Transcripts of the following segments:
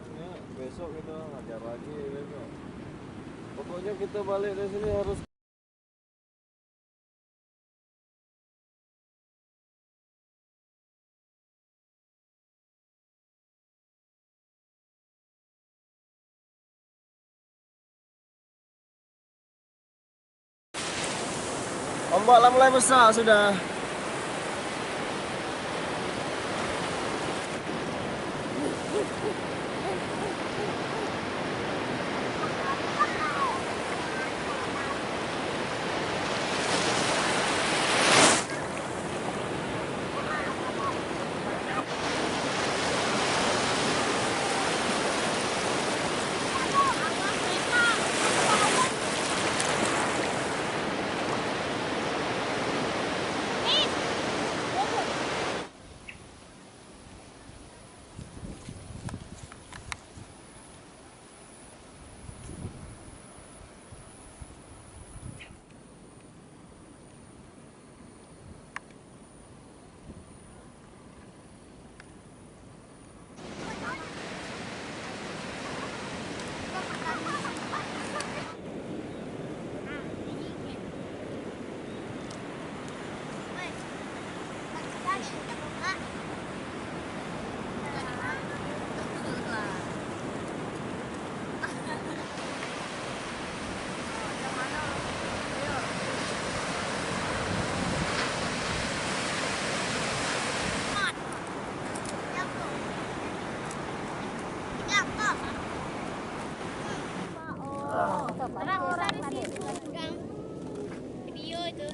ya, besok kita ngajar lagi besok. Pokoknya kita balik dari sini harus ombaklah mulai besar sudah. Video itu.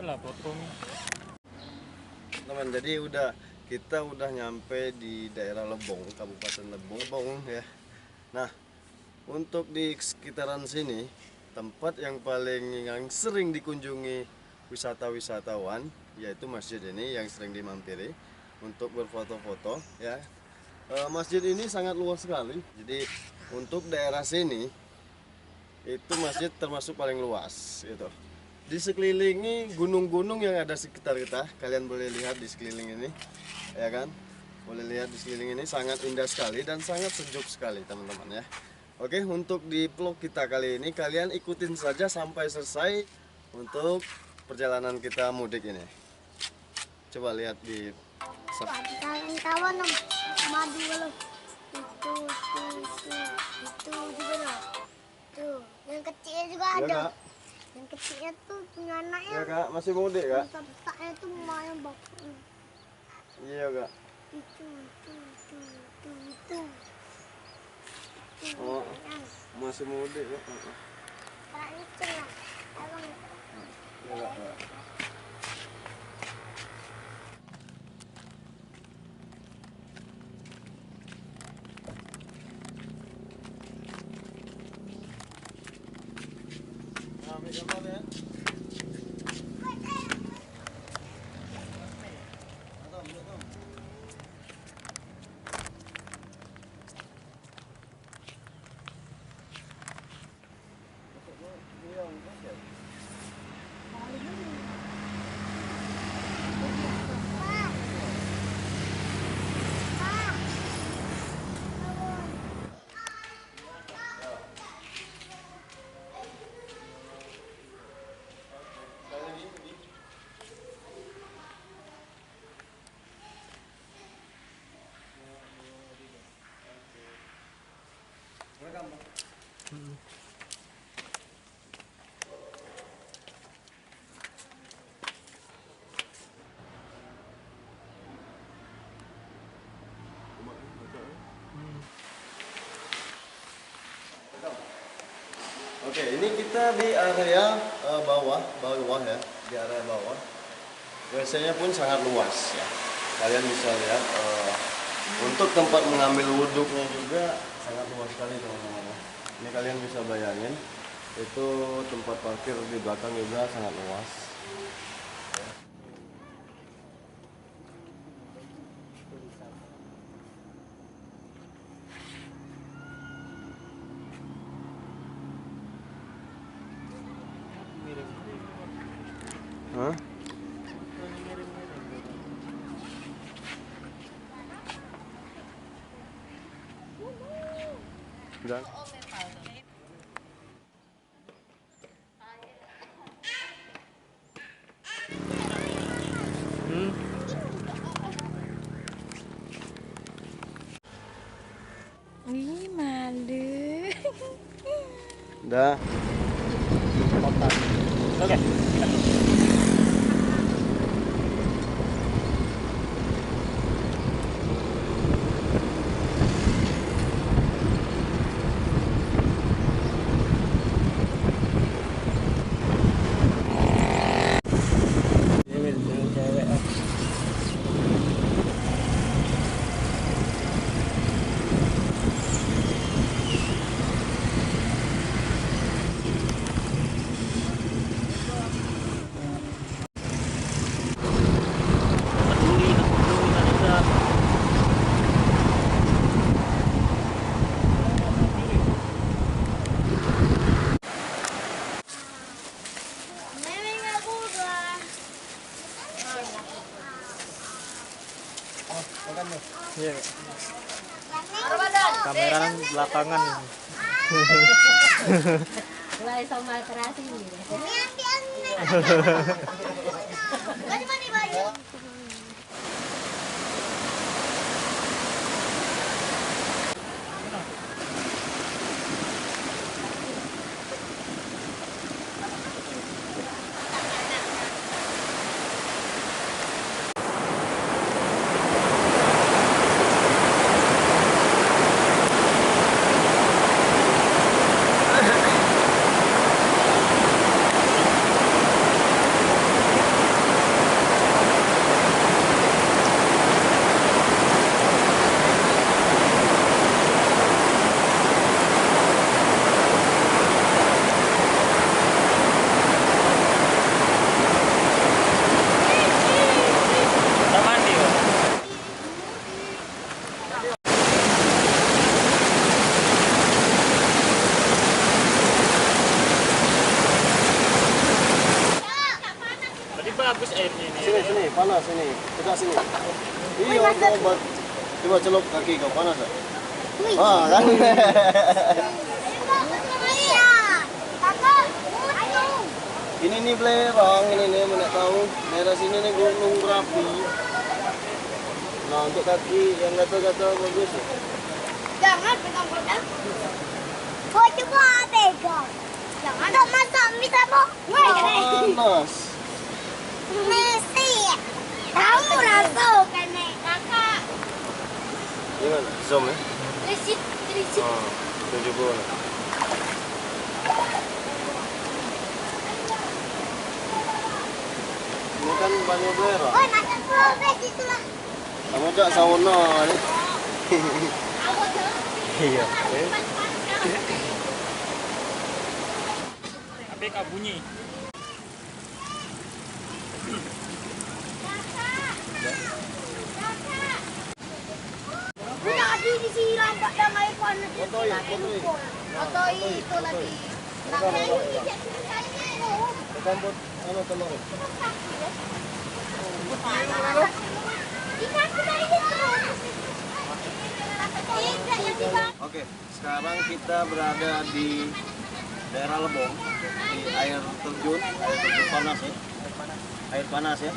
inilah potong. Teman, jadi kita udah nyampe di daerah Lebong, Kabupaten Lebong ya. Nah, untuk di sekitaran sini tempat yang sering dikunjungi wisatawan yaitu masjid ini yang sering dimampiri untuk berfoto-foto ya. Masjid ini sangat luas sekali. Jadi untuk daerah sini itu masjid termasuk paling luas gitu. Di sekelilingi gunung-gunung yang ada sekitar kita, kalian boleh lihat di sekeliling ini, ya kan? Boleh lihat di sekeliling ini sangat indah sekali dan sangat sejuk sekali, teman-teman ya. Oke, untuk di vlog kita kali ini kalian ikutin saja sampai selesai untuk perjalanan kita mudik ini. Coba lihat di Kawan-kawan madu lo. Itu juga loh. Tuh, yang kecil juga ya, ada. Kak? Yang kecilnya tuh punya anaknya. Ya, Kak, masih mudik, Kak? Besar-besarnya tuh lumayan bapaknya. Iya, Kak. Itu. Oh, masih muda ya. Pak itu lah. Abang. Enggak. Nah, ambil gambar ya. Atau. Oke, ini kita di area bawah ya, di area bawah. WC-nya pun sangat luas ya. Kalian bisa lihat untuk tempat mengambil wuduknya juga sangat luas sekali teman-teman. Ini kalian bisa bayangin, itu tempat parkir di belakang juga sangat luas. Hah? Dan Ih, malu. dah. Oke. Nenek nggak buka. Iya. Kamera belakangan. Mulai sama terasi nih. Baju mandi baju. Kita mandi, Pak. Tadi bagus airnya ini. Sini, panas ini. Tegak sini. Iya, obat. Coba celup kaki kau, panas tak? Ah, kan? Iya. Kakak, ayo. Ini nih belerang, ini nih mana tahu. Daerah sini nih gunung berapi. Nah, untuk kaki yang gatal-gatal bagus ya. Jangan pegang pedang. Oh, coba pegang. Jangan. Tak masak bisa bu. Panas. Mesti. Kamu rasa kan kakak. zoom ya. Risit, risit. Oh, 70. Ini kan banyak daerah. Oh, nasa progress itu lah. Kamu jak sauna ni. Iya. Eh, Tapi kak bunyi. Tadi disiram Pak dan air panas. Potoi, potoi. Potoi itu lagi. Nak Tekan buat ano telur. Oke, sekarang kita berada di daerah Lebong, di air terjun panas ya. Air panas ya.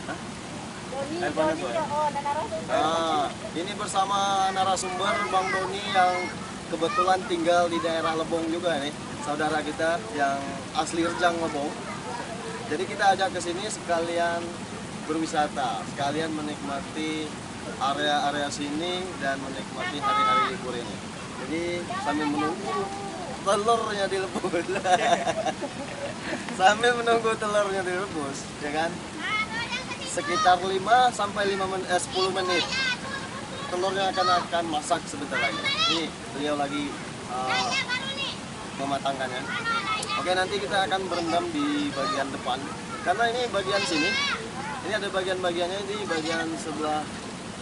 Hah? Air panas ya. Nah, ini bersama narasumber Bang Doni yang kebetulan tinggal di daerah Lebong juga nih, saudara kita yang asli Rejang Lebong. Jadi kita ajak ke sini sekalian berwisata, sekalian menikmati area-area sini dan menikmati hari-hari libur ini. Jadi sambil menunggu telurnya direbus, sambil menunggu telurnya direbus, ya kan? Sekitar 5 sampai 10 menit telurnya akan masak sebentar lagi. Ini beliau lagi mematangkannya. Oke, nanti kita akan berendam di bagian depan karena ini bagian sini. Ini ada bagian-bagiannya di bagian sebelah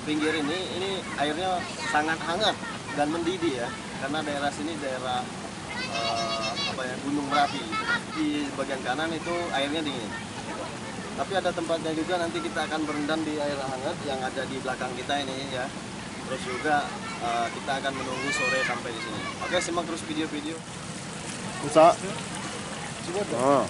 pinggir ini airnya sangat hangat dan mendidih ya, karena daerah sini daerah Gunung Merapi. Di bagian kanan itu airnya dingin. Tapi ada tempatnya juga, nanti kita akan berendam di air hangat yang ada di belakang kita ini ya. Terus juga kita akan menunggu sore sampai di sini. Oke, simak terus video-video. Bisa. Oh.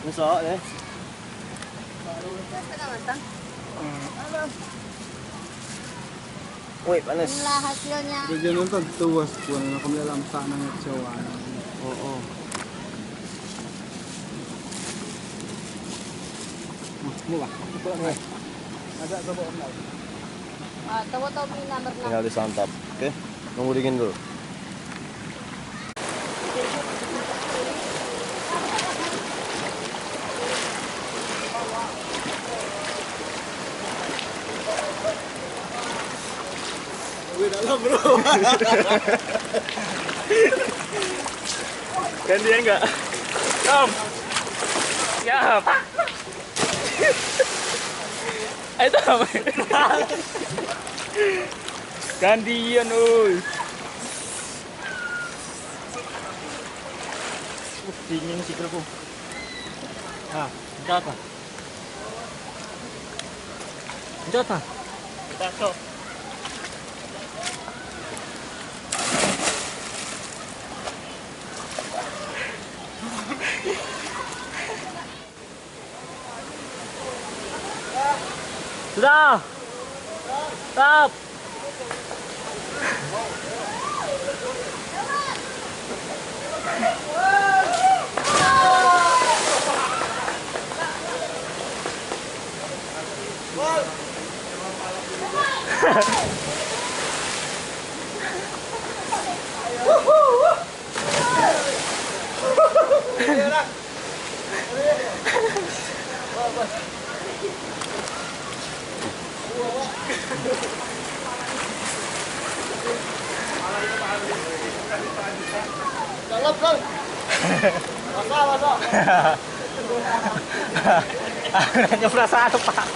Bisa ya. Setengah matang. Wih, panas. Inilah hasilnya. Jadi nonton tuas pun na kami alam sana ng tsawa. Oo. Mula. Ada sa buong laut. Tawa-tawa may number na. Tinggal disantap. Oke, nunggu dingin dulu. Gue dalam bro. Gantian nggak? Tom. Siap. Ayo Tom. Gantian, oi. Dingin sih kerupuk. Ah, enggak apa? Enggak apa? Kita cok. Sudah. Stop. Dalam bro. Masa. Aku nanya perasaan Pak.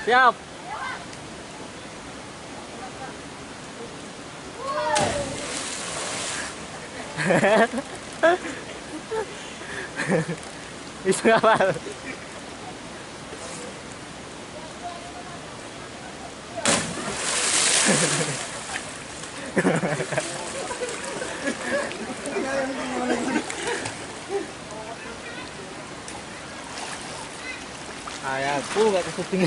Siap. Bisa kapal. Ayahku gak kesuting.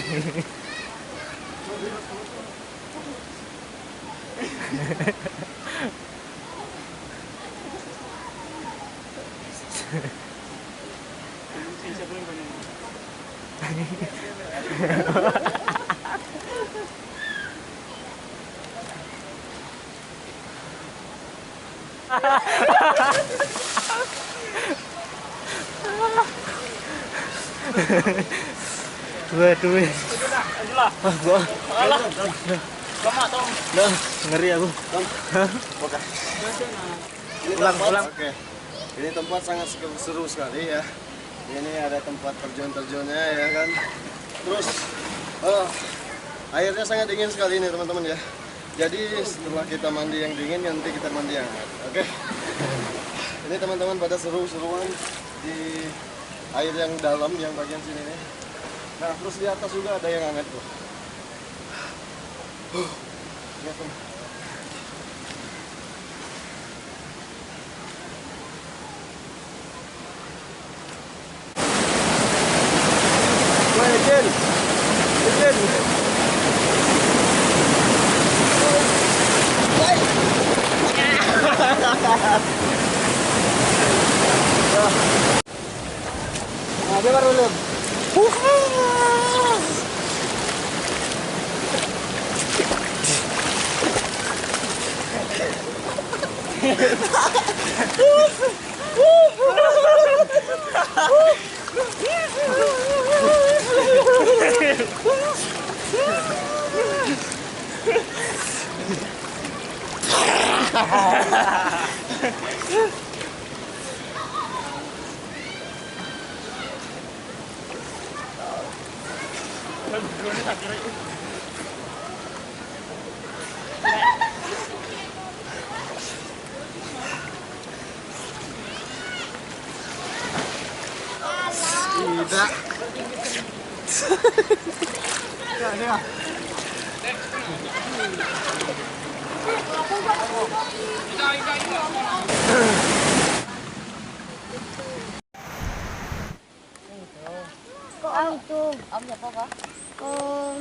Waduh. Wah, gua. Alah. Nah, ngeri aku. Oke. Ini Ulang, tempat, ulang. Oke. Ini tempat sangat seru sekali ya. Ini ada tempat terjun-terjunnya ya kan. Terus airnya sangat dingin sekali ini teman-teman ya. Jadi setelah kita mandi yang dingin nanti kita mandi yang hangat. Oke. Ini teman-teman pada seru-seruan di air yang dalam yang bagian sini nih. Nah, terus di atas juga ada yang hangat tuh. Lihat teman. Woi, Jen. Jen. Nah, dia baru belum. Tidak. Kok itu? Om siapa kok? Om